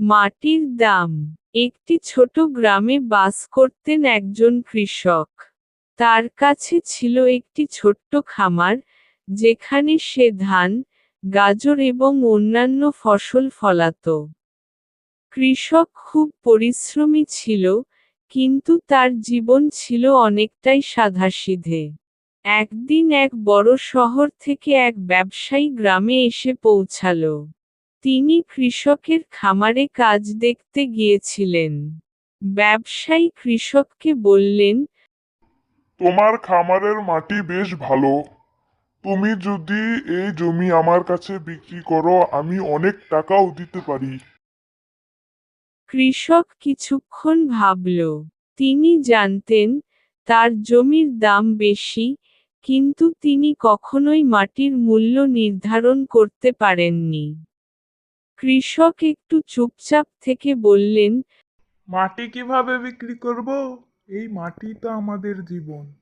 মাটির দাম। একটি ছোট গ্রামে বাস করতেন একজন কৃষক। তার কাছে ছিল একটি ছোট্ট খামার, যেখানে সে ধান, গাজর এবং অন্যান্য ফসল ফলাত। কৃষক খুব পরিশ্রমী ছিল, কিন্তু তার জীবন ছিল অনেকটাই সাধাসিধে। একদিন এক বড় শহর থেকে এক ব্যবসায়ী গ্রামে এসে পৌঁছাল। তিনি কৃষকের খামারে কাজ দেখতে গিয়েছিলেন। ব্যবসায়ী কৃষককে বললেন, তোমার খামারের মাটি বেশ ভালো। তুমি যদি এই জমি আমার কাছে বিক্রি করো, আমি অনেক টাকাও দিতে পারি। কৃষক কিছুক্ষণ ভাবল। তিনি জানতেন, তার জমির দাম বেশি, কিন্তু তিনি কখনোই মাটির মূল্য নির্ধারণ করতে পারেননি। কৃষক একটু চুপচাপ থেকে বললেন, মাটি কিভাবে বিক্রি করব? এই মাটি তো আমাদের জীবন।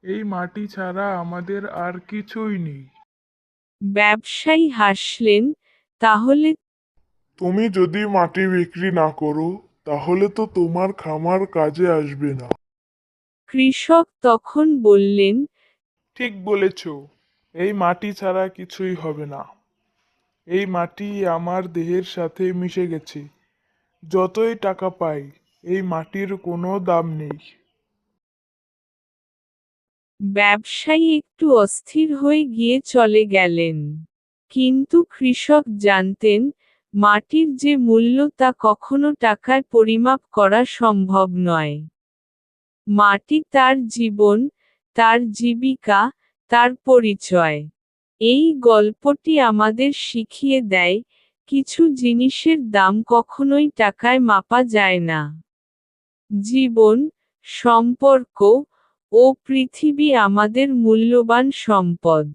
এই মাটি ছাড়া আমাদের আর কিছুই নেই। ব্যবসায়ী হাসলেন, তাহলে? তুমি যদি মাটি বিক্রি না করো, তাহলে তো তোমার খামার কাজে আসবে না। কৃষক তখন বললেন, ঠিক বলেছ। এই মাটি ছাড়া কিছুই হবে না। এই মাটি আমার দেহের সাথে মিশে গেছে। যতই টাকা পাই, এই মাটির কোনো দাম নেই। ব্যবসায়ী একটু অস্থির হয়ে গিয়ে চলে গেলেন। কিন্তু কৃষক জানতেন, মাটির যে মূল্য তা কখনো টাকায় পরিমাপ করা সম্ভব নয়। মাটি তার জীবন, তার জীবিকা, তার পরিচয়। এই গল্পটি আমাদের শিখিয়ে দেয়, কিছু জিনিসের দাম কখনোই টাকায় মাপা যায় না। জীবন, সম্পর্ক ও পৃথিবী আমাদের মূল্যবান সম্পদ।